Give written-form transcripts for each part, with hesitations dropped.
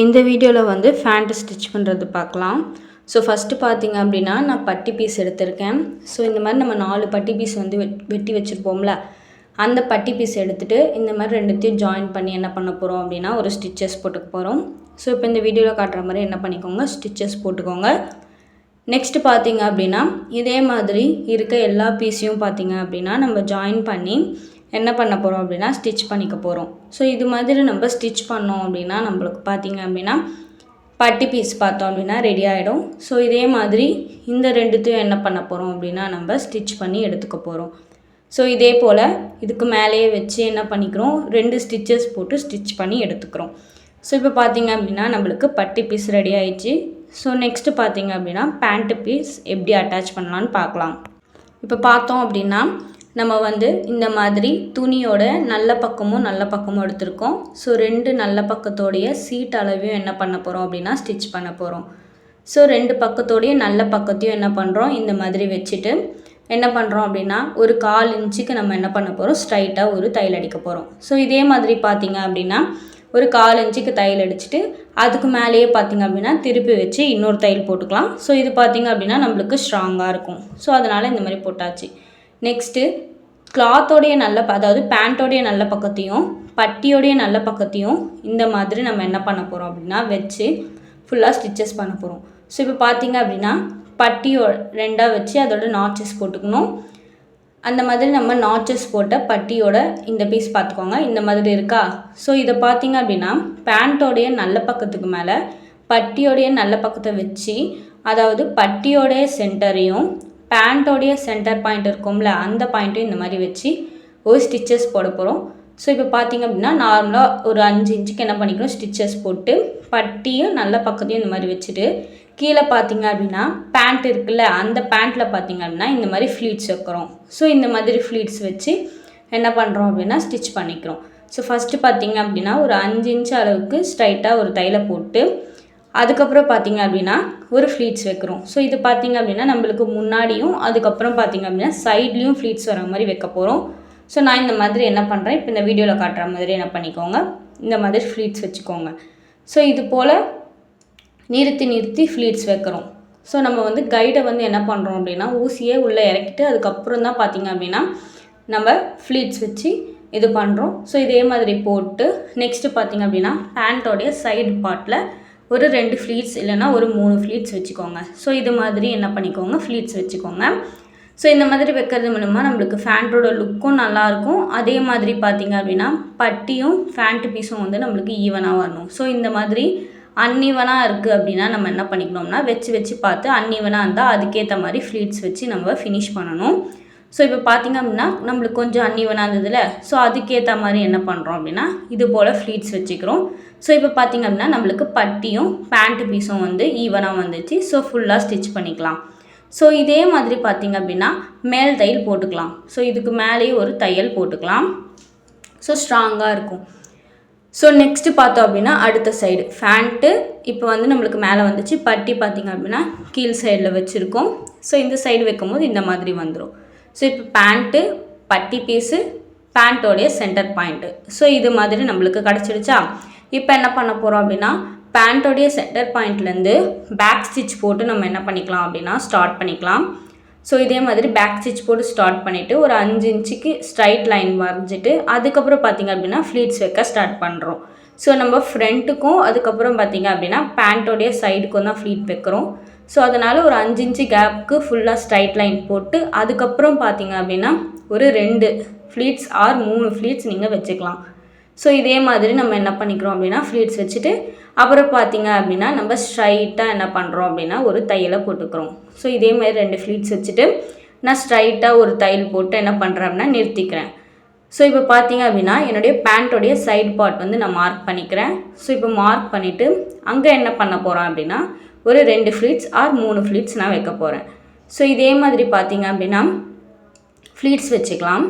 இந்த வீடியோவில் வந்து ஃபேண்ட் ஸ்டிச் பண்ணுறது பார்க்கலாம். ஸோ ஃபஸ்ட்டு பார்த்திங்க அப்படின்னா நான் பட்டி பீஸ் எடுத்திருக்கேன். ஸோ இந்த மாதிரி நம்ம 4 பட்டி பீஸ் வந்து வெட்டி வச்சுருப்போம்ல, அந்த பட்டி பீஸ் எடுத்துகிட்டு இந்த மாதிரி ரெண்டுத்தையும் ஜாயின் பண்ணி என்ன பண்ண போகிறோம் அப்படின்னா ஒரு ஸ்டிச்சஸ் போட்டுக்க போகிறோம். ஸோ இப்போ இந்த வீடியோவில் காட்டுற மாதிரி என்ன பண்ணிக்கோங்க, ஸ்டிச்சஸ் போட்டுக்கோங்க. நெக்ஸ்ட்டு பார்த்திங்க அப்படின்னா இதே மாதிரி இருக்க எல்லா பீஸையும் பார்த்திங்க அப்படின்னா நம்ம ஜாயின் பண்ணி என்ன பண்ண போகிறோம் அப்படின்னா ஸ்டிச் பண்ணிக்க போகிறோம். ஸோ இது மாதிரி நம்ம ஸ்டிச் பண்ணோம் அப்படின்னா நம்மளுக்கு பார்த்திங்க அப்படின்னா பட்டி பீஸ் பார்த்தோம் அப்படின்னா ரெடி ஆகிடும். ஸோ இதே மாதிரி இந்த ரெண்டுத்தையும் என்ன பண்ண போகிறோம் அப்படின்னா நம்ம ஸ்டிச் பண்ணி எடுத்துக்க போகிறோம். ஸோ இதே போல் இதுக்கு மேலேயே வச்சு என்ன பண்ணிக்கிறோம், 2 ஸ்டிச்சஸ் போட்டு ஸ்டிச் பண்ணி எடுத்துக்கிறோம். ஸோ இப்போ பார்த்திங்க அப்படின்னா நம்மளுக்கு பட்டி பீஸ் ரெடி ஆகிடுச்சு. ஸோ நெக்ஸ்ட்டு பார்த்திங்க அப்படின்னா பேண்ட்டு பீஸ் எப்படி அட்டாச் பண்ணலான்னு பார்க்கலாம். இப்போ பார்த்தோம் அப்படின்னா நம்ம வந்து இந்த மாதிரி துணியோட நல்ல பக்கமும் எடுத்திருக்கோம். ஸோ 2 நல்ல பக்கத்தோடைய சீட் அளவையும் என்ன பண்ண போகிறோம் அப்படின்னா ஸ்டிச் பண்ண போகிறோம். ஸோ 2 பக்கத்தோடைய நல்ல பக்கத்தையும் என்ன பண்ணுறோம், இந்த மாதிரி வச்சுட்டு என்ன பண்ணுறோம் அப்படின்னா ஒரு 1/4 இன்ச்சுக்கு நம்ம என்ன பண்ண போகிறோம், ஸ்ட்ரைட்டாக ஒரு தையல் அடிக்க போகிறோம். ஸோ இதே மாதிரி பார்த்திங்க அப்படின்னா ஒரு 1/4 இன்ச்சுக்கு தையல் அடிச்சுட்டு அதுக்கு மேலேயே பார்த்திங்க அப்படின்னா திருப்பி வச்சு இன்னொரு தையல் போட்டுக்கலாம். ஸோ இது பார்த்திங்க அப்படின்னா நம்மளுக்கு ஸ்ட்ராங்காக இருக்கும். ஸோ அதனால் இந்த மாதிரி போட்டாச்சு. நெக்ஸ்ட்டு கிளாத்தோடைய அதாவது பேண்ட்டோடைய நல்ல பக்கத்தையும் பட்டியோடைய நல்ல பக்கத்தையும் இந்த மாதிரி நம்ம என்ன பண்ண போகிறோம் அப்படின்னா வச்சு ஃபுல்லாக ஸ்டிச்சஸ் பண்ண போகிறோம். ஸோ இப்போ பார்த்திங்க அப்படின்னா பட்டியோ 2ஆக வச்சு அதோட நாச்சஸ் போட்டுக்கணும். அந்த மாதிரி நம்ம நாச்சஸ் போட்ட பட்டியோட இந்த பீஸ் பார்த்துக்கோங்க, இந்த மாதிரி இருக்கா. ஸோ இதை பார்த்திங்க அப்படின்னா பேண்ட்டோடைய நல்ல பக்கத்துக்கு மேலே பட்டியோடைய நல்ல பக்கத்தை வச்சு, அதாவது பட்டியோடைய சென்டரையும் பேண்ட்டோடைய சென்டர் பாயிண்ட் இருக்கும்ல அந்த பாயிண்ட்டும் இந்த மாதிரி வச்சு ஒரு ஸ்டிச்சஸ் போட போகிறோம். ஸோ இப்போ பார்த்திங்க அப்படின்னா நார்மலாக ஒரு 5 இன்ச்சுக்கு என்ன பண்ணிக்கிறோம், ஸ்டிச்சஸ் போட்டு பட்டியும் நல்ல பக்கத்தையும் இந்த மாதிரி வச்சுட்டு கீழே பார்த்திங்க அப்படின்னா பேண்ட் இருக்குல்ல அந்த பேண்ட்டில் பார்த்திங்க அப்படின்னா இந்த மாதிரி ஃப்ளீட்ஸ் வைக்கிறோம். ஸோ இந்த மாதிரி ஃப்ளீட்ஸ் வச்சு என்ன பண்ணுறோம் அப்படின்னா ஸ்டிச் பண்ணிக்கிறோம். ஸோ ஃபஸ்ட்டு பார்த்திங்க அப்படின்னா ஒரு 5 இன்ச் அளவுக்கு ஸ்ட்ரைட்டாக ஒரு தையலை போட்டு அதுக்கப்புறம் பார்த்திங்க அப்படின்னா ஒரு ஃப்ளீட்ஸ் வைக்கிறோம். ஸோ இது பார்த்திங்க அப்படின்னா நம்மளுக்கு முன்னாடியும் அதுக்கப்புறம் பார்த்திங்க அப்படின்னா சைட்லேயும் ஃப்ளீட்ஸ் வர மாதிரி வைக்க போகிறோம். ஸோ நான் இந்த மாதிரி என்ன பண்ணுறேன், இப்போ இந்த வீடியோவில் காட்டுற மாதிரி என்ன பண்ணிக்கோங்க, இந்த மாதிரி ஃப்ளீட்ஸ் வச்சுக்கோங்க. ஸோ இது போல் நிறுத்தி ஃப்ளீட்ஸ் வைக்கிறோம். ஸோ நம்ம வந்து கைடை வந்து என்ன பண்ணுறோம் அப்படின்னா ஊசியே உள்ளே இறக்கிட்டு அதுக்கப்புறம் தான் பார்த்திங்க அப்படின்னா நம்ம ஃப்ளீட்ஸ் வச்சு இது பண்ணுறோம். ஸோ இதே மாதிரி போட்டு நெக்ஸ்ட்டு பார்த்திங்க அப்படின்னா பேண்ட்டோடைய சைடு பார்ட்டில் ஒரு 2 ஃப்ளீட்ஸ் இல்லைனா ஒரு 3 ஃப்ளீட்ஸ் வச்சுக்கோங்க. ஸோ இது மாதிரி என்ன பண்ணிக்கோங்க, ஃப்ளீட்ஸ் வச்சுக்கோங்க. ஸோ இந்த மாதிரி வைக்கிறது மூலமாக நம்மளுக்கு ஃபேண்ட்டோட லுக்கும் நல்லாயிருக்கும். அதே மாதிரி பார்த்திங்க அப்படின்னா பட்டியும் ஃபேண்ட்டு பீஸும் வந்து நம்மளுக்கு ஈவனாக வரணும். ஸோ இந்த மாதிரி அன்ஈவனாக இருக்குது அப்படின்னா நம்ம என்ன பண்ணிக்கணும்னா வச்சு பார்த்து அன்ஈவனாக இருந்தால் அதுக்கேற்ற மாதிரி ஃப்ளீட்ஸ் வச்சு நம்ம ஃபினிஷ் பண்ணணும். ஸோ இப்போ பார்த்திங்க அப்படின்னா நம்மளுக்கு கொஞ்சம் அன்ஈவனாக இருந்ததில்ல, ஸோ அதுக்கேற்ற மாதிரி என்ன பண்ணுறோம் அப்படின்னா இது போல் ஃப்ளீட்ஸ் வச்சுக்கிறோம். ஸோ இப்போ பார்த்திங்க அப்படின்னா நம்மளுக்கு பட்டியும் பேண்ட்டு பீஸும் வந்து ஈவனாக வந்துச்சு. ஸோ ஃபுல்லாக ஸ்டிச் பண்ணிக்கலாம். ஸோ இதே மாதிரி பார்த்திங்க அப்படின்னா மேல் தையல் போட்டுக்கலாம். ஸோ இதுக்கு மேலேயே ஒரு தையல் போட்டுக்கலாம். ஸோ ஸ்ட்ராங்காக இருக்கும். ஸோ நெக்ஸ்ட்டு பார்த்தோம் அப்படின்னா அடுத்த சைடு ஃபேண்ட்டு இப்போ வந்து நம்மளுக்கு மேலே வந்துச்சு, பட்டி பார்த்திங்க அப்படின்னா கீழ் சைடில் வச்சுருக்கோம். ஸோ இந்த சைடு வைக்கும்போது இந்த மாதிரி வந்துடும். ஸோ இப்போ பேண்ட்டு பட்டி பீஸு பேண்ட்டோடைய சென்டர் பாயிண்ட்டு ஸோ இது மாதிரி நம்மளுக்கு கிடச்சிடுச்சா. இப்போ என்ன பண்ண போகிறோம் அப்படின்னா பேண்ட்டோடைய சென்டர் பாயிண்ட்லேருந்து பேக் ஸ்டிச் போட்டு நம்ம என்ன பண்ணிக்கலாம் அப்படின்னா ஸ்டார்ட் பண்ணிக்கலாம். ஸோ இதே மாதிரி பேக் ஸ்டிச் போட்டு ஸ்டார்ட் பண்ணிவிட்டு ஒரு 5 இன்ச்சுக்கு ஸ்ட்ரைட் லைன் வரைஞ்சிட்டு அதுக்கப்புறம் பார்த்திங்க அப்படின்னா ஃப்ளீட்ஸ் வைக்க ஸ்டார்ட் பண்ணுறோம். ஸோ நம்ம ஃப்ரண்ட்டுக்கும் அதுக்கப்புறம் பார்த்திங்க அப்படின்னா பேண்ட்டோடைய சைடுக்கும் தான் ஃப்ளீட் வைக்கிறோம். ஸோ அதனால் ஒரு 5 இன்ச்சு கேப்புக்கு ஃபுல்லாக ஸ்ட்ரைட் லைன் போட்டு அதுக்கப்புறம் பார்த்திங்க அப்படின்னா ஒரு 2 ஃப்ளீட்ஸ் ஆர் 3 ஃப்ளீட்ஸ் நீங்கள் வச்சுக்கலாம். ஸோ இதே மாதிரி நம்ம என்ன பண்ணிக்கிறோம் அப்படின்னா ஃப்ளீட்ஸ் வச்சுட்டு அப்புறம் பார்த்திங்க அப்படின்னா நம்ம ஸ்ட்ரைட்டாக என்ன பண்ணுறோம் அப்படின்னா ஒரு தையலை போட்டுக்கிறோம். ஸோ இதே மாதிரி 2 ஃப்ளீட்ஸ் வச்சுட்டு நான் ஸ்ட்ரைட்டாக ஒரு தையல் போட்டு என்ன பண்ணுறேன் அப்படின்னா நிறுத்திக்கிறேன். ஸோ இப்போ பார்த்திங்க அப்படின்னா என்னுடைய பேண்ட்டோடைய சைடு பார்ட் வந்து நான் மார்க் பண்ணிக்கிறேன். ஸோ இப்போ மார்க் பண்ணிவிட்டு அங்கே என்ன பண்ண போகிறோம் அப்படின்னா ஒரு 2 ஃப்ளீட்ஸ் ஆர் 3 ஃப்ளீட்ஸ் நான் வைக்க போகிறேன். ஸோ இதே மாதிரி பார்த்திங்க அப்படின்னா ஃப்ளீட்ஸ் வச்சுக்கலாம்.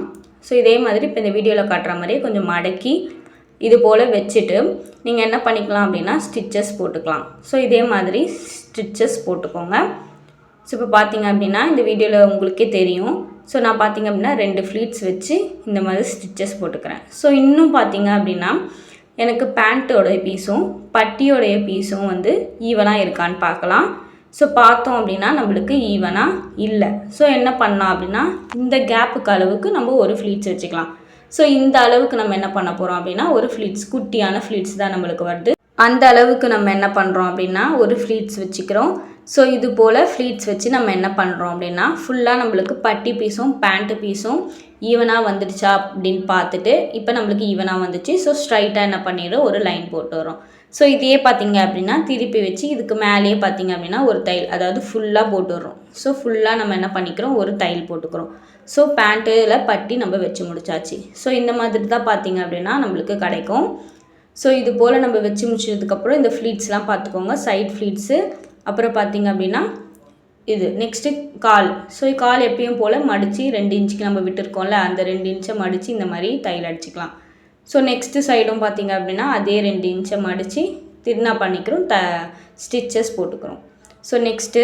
ஸோ இதே மாதிரி இப்போ இந்த வீடியோவில் காட்டுற மாதிரியே கொஞ்சம் மடக்கி இது போல் வச்சுட்டு நீங்கள் என்ன பண்ணிக்கலாம் அப்படின்னா ஸ்டிச்சஸ் போட்டுக்கலாம். ஸோ இதே மாதிரி ஸ்டிச்சஸ் போட்டுக்கோங்க. ஸோ இப்போ பார்த்திங்க அப்படின்னா இந்த வீடியோவில் உங்களுக்கே தெரியும். ஸோ நான் பார்த்திங்க அப்படின்னா 2 ஃப்ளீட்ஸ் வச்சு இந்த மாதிரி ஸ்டிச்சஸ் போட்டுக்கிறேன். ஸோ இன்னும் பார்த்திங்க அப்படின்னா எனக்கு பேண்ட்டோடைய பீஸும் பட்டியோடைய பீஸும் வந்து ஈவனாக இருக்கான்னு பார்க்கலாம். ஸோ பார்த்தோம் அப்படின்னா நம்மளுக்கு ஈவனாக இல்லை. ஸோ என்ன பண்ணலாம் அப்படின்னா இந்த கேப்புக்கு அளவுக்கு நம்ம ஒரு ஃப்ளீட்ஸ் வச்சுக்கலாம். ஸோ இந்த அளவுக்கு நம்ம என்ன பண்ண போகிறோம் அப்படின்னா ஒரு ஃப்ளீட்ஸ், குட்டியான ஃப்ளீட்ஸ் தான் நம்மளுக்கு வருது. அந்த அளவுக்கு நம்ம என்ன பண்ணுறோம் அப்படின்னா ஒரு ஃப்ளீட்ஸ் வச்சுக்கிறோம். ஸோ இது போல் ஃப்ளீட்ஸ் வச்சு நம்ம என்ன பண்ணுறோம் அப்படின்னா ஃபுல்லாக நம்மளுக்கு பட்டி பீஸும் பேண்ட்டு பீஸும் ஈவனாக வந்துடுச்சா அப்படின்னு பார்த்துட்டு, இப்போ நம்மளுக்கு ஈவனாக வந்துச்சு. ஸோ ஸ்ட்ரைட்டாக என்ன பண்ணிடுறோம், ஒரு லைன் போட்டு வரோம். ஸோ இதையே பார்த்திங்க அப்படின்னா திருப்பி வச்சு இதுக்கு மேலேயே பார்த்திங்க அப்படின்னா ஒரு தையல், அதாவது ஃபுல்லாக போட்டு வரோம். ஸோ ஃபுல்லாக நம்ம என்ன பண்ணிக்கிறோம், ஒரு தையல் போட்டுக்கிறோம். ஸோ பேண்ட்டில் பட்டி நம்ம வச்சு முடிச்சாச்சு. ஸோ இந்த மாதிரி தான் பார்த்திங்க அப்படின்னா நம்மளுக்கு கிடைக்கும். ஸோ இது போல் நம்ம வச்சு முடிச்சதுக்கப்புறம் இந்த ஃப்ளீட்ஸ்லாம் பார்த்துக்கோங்க, சைட் ஃப்ளீட்ஸு. அப்புறம் பார்த்திங்க அப்படின்னா இது நெக்ஸ்ட்டு கால். ஸோ கால் எப்பயும் போல் மடித்து 2 இன்ச்சுக்கு நம்ம விட்டுருக்கோம்ல, அந்த 2 இன்ச்சை மடித்து இந்த மாதிரி தையல் அடிச்சுக்கலாம். ஸோ நெக்ஸ்ட்டு சைடும் பார்த்திங்க அப்படின்னா அதே 2 இன்ச்சை மடித்து திருநா பண்ணிக்கிறோம், ஸ்டிச்சஸ் போட்டுக்கிறோம். ஸோ நெக்ஸ்ட்டு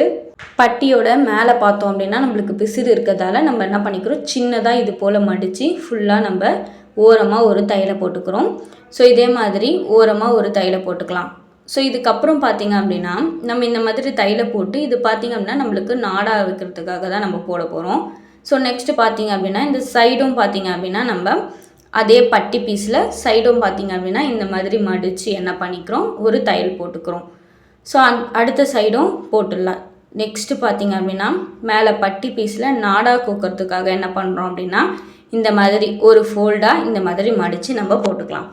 பட்டியோட மேலே பார்த்தோம் அப்படின்னா நம்மளுக்கு பிசிறு இருக்கிறதால நம்ம என்ன பண்ணிக்கிறோம், சின்னதாக இது போல் மடித்து ஃபுல்லாக நம்ம ஓரமாக ஒரு தையலை போட்டுக்கிறோம். ஸோ இதே மாதிரி ஓரமாக ஒரு தையலை போட்டுக்கலாம். ஸோ இதுக்கப்புறம் பார்த்திங்க அப்படின்னா நம்ம இந்த மாதிரி தையலை போட்டு இது பார்த்திங்க அப்படின்னா நம்மளுக்கு நாடா வைக்கிறதுக்காக தான் நம்ம போட போகிறோம். ஸோ நெக்ஸ்ட்டு பார்த்திங்க அப்படின்னா இந்த சைடும் பார்த்திங்க அப்படின்னா நம்ம அதே பட்டி பீஸில் சைடும் பார்த்திங்க அப்படின்னா இந்த மாதிரி மடித்து என்ன பண்ணிக்கிறோம், ஒரு தையல் போட்டுக்கிறோம். ஸோ அடுத்த சைடும் போட்டுடலாம். நெக்ஸ்ட்டு பார்த்திங்க அப்படின்னா மேலே பட்டி பீஸில் நாடா கோக்கிறதுக்காக என்ன பண்ணுறோம் அப்படின்னா இந்த மாதிரி ஒரு ஃபோல்டாக இந்த மாதிரி மடித்து நம்ம போட்டுக்கலாம்.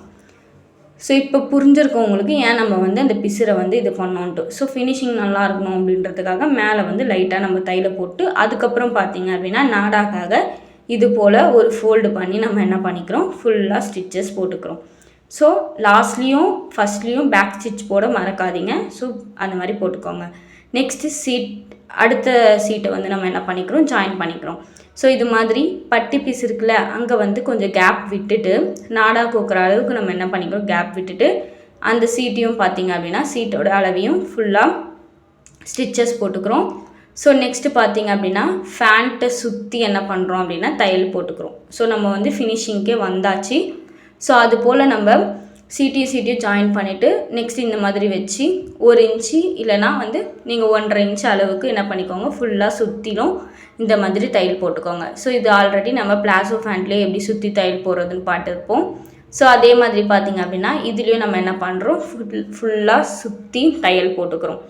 ஸோ இப்போ புரிஞ்சிருக்கோம் உங்களுக்கு ஏன் நம்ம வந்து அந்த பிசிரை வந்து இது பண்ணோன்ட்டு. ஸோ ஃபினிஷிங் நல்லா இருக்கணும் அப்படின்றதுக்காக மேலே வந்து லைட்டாக நம்ம தையலை போட்டு அதுக்கப்புறம் பார்த்திங்க அப்படின்னா நாடாக்காக இது போல் ஒரு ஃபோல்டு பண்ணி நம்ம என்ன பண்ணிக்கிறோம், ஃபுல்லாக ஸ்டிச்சஸ் போட்டுக்கிறோம். ஸோ லாஸ்ட்லேயும் ஃபஸ்ட்லேயும் பேக் ஸ்டிச் போட மறக்காதீங்க. ஸோ அந்த மாதிரி போட்டுக்கோங்க. நெக்ஸ்ட்டு அடுத்த சீட்டை வந்து நம்ம என்ன பண்ணிக்கிறோம், ஜாயின் பண்ணிக்கிறோம். ஸோ இது மாதிரி பட்டி பீஸ் இருக்குல்ல, அங்கே வந்து கொஞ்சம் கேப் விட்டுட்டு நாடா கோக்குற அளவுக்கு நம்ம என்ன பண்ணிக்கிறோம், கேப் விட்டுட்டு அந்த சீட்டையும் பார்த்திங்க அப்படின்னா சீட்டோட அளவையும் ஃபுல்லாக ஸ்டிச்சஸ் போட்டுக்கிறோம். ஸோ நெக்ஸ்ட்டு பார்த்திங்க அப்படின்னா ஃபேண்ட்டை சுற்றி என்ன பண்ணுறோம் அப்படின்னா தையல் போட்டுக்கிறோம். ஸோ நம்ம வந்து ஃபினிஷிங்க்கே வந்தாச்சு. ஸோ அது போல் நம்ம சீட்டையும் ஜாயின் பண்ணிவிட்டு நெக்ஸ்ட் இந்த மாதிரி வச்சு 1 இன்ச்சு இல்லைனா வந்து நீங்கள் 1.5 இன்ச்சு அளவுக்கு என்ன பண்ணிக்கோங்க, ஃபுல்லாக சுற்றிலும் இந்த மாதிரி தையல் போட்டுக்கோங்க. ஸோ இது ஆல்ரெடி நம்ம பிளாசோ ஃபேண்ட்லேயே எப்படி சுற்றி தையல் போடுறதுன்னு பார்த்துருப்போம். ஸோ அதே மாதிரி பார்த்திங்க அப்படின்னா இதுலேயும் நம்ம என்ன பண்ணுறோம், ஃபுல்லாக சுற்றி தையல் போட்டுக்கிறோம்.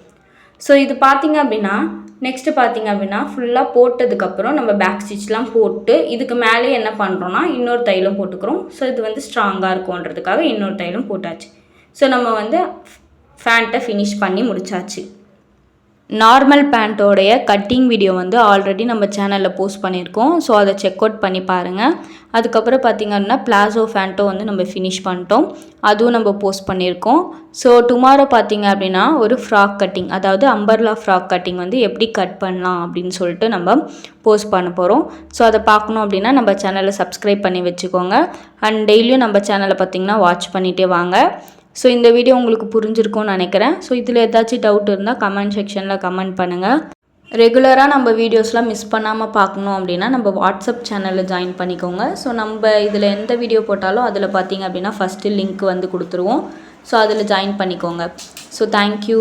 ஸோ இது பார்த்திங்க அப்படின்னா நெக்ஸ்ட்டு பார்த்திங்க அப்படின்னா ஃபுல்லாக போட்டதுக்கப்புறம் நம்ம பேக் ஸ்டிச்லாம் போட்டு இதுக்கு மேலே என்ன பண்ணுறோன்னா இன்னொரு தையலும் போட்டுக்கிறோம். ஸோ இது வந்து ஸ்ட்ராங்காக இருக்கும்ன்றதுக்காக இன்னொரு தையலும் போட்டாச்சு. ஸோ நம்ம வந்து ஃபேண்ட்டை ஃபினிஷ் பண்ணி முடிச்சாச்சு. நார்மல் பேண்ட்டோடைய கட்டிங் வீடியோ வந்து ஆல்ரெடி நம்ம சேனலில் போஸ்ட் பண்ணியிருக்கோம். ஸோ அதை செக் அவுட் பண்ணி பாருங்கள். அதுக்கப்புறம் பார்த்திங்க அப்படின்னா பிளாசோ ஃபேண்ட்டோ வந்து நம்ம ஃபினிஷ் பண்ணிட்டோம், அதுவும் நம்ம போஸ்ட் பண்ணியிருக்கோம். ஸோ டுமாரோ பார்த்திங்க அப்படின்னா ஒரு ஃப்ராக் கட்டிங், அதாவது அம்பர்லா ஃப்ராக் கட்டிங் வந்து எப்படி கட் பண்ணலாம் அப்படின்னு சொல்லிட்டு நம்ம போஸ்ட் பண்ண போகிறோம். ஸோ அதை பார்க்கணும் அப்படின்னா நம்ம சேனலை சப்ஸ்கிரைப் பண்ணி வச்சுக்கோங்க. அண்ட் டெய்லியும் நம்ம சேனலை பார்த்திங்கன்னா வாட்ச் பண்ணிகிட்டே வாங்க. ஸோ இந்த வீடியோ உங்களுக்கு புரிஞ்சிருக்கும்னு நினைக்கிறேன். ஸோ இதில் ஏதாச்சும் டவுட் இருந்தால் கமெண்ட் செக்ஷனில் கமெண்ட் பண்ணுங்கள். ரெகுலராக நம்ம வீடியோஸ்லாம் மிஸ் பண்ணாமல் பார்க்கணும் அப்படின்னா நம்ம வாட்ஸ்அப் சேனலில் ஜாயின் பண்ணிக்கோங்க. ஸோ நம்ம இதில் எந்த வீடியோ போட்டாலும் அதில் பார்த்திங்க அப்படின்னா ஃபஸ்ட்டு லிங்க் வந்து கொடுத்துருவோம். ஸோ அதில் ஜாயின் பண்ணிக்கோங்க. So thank you.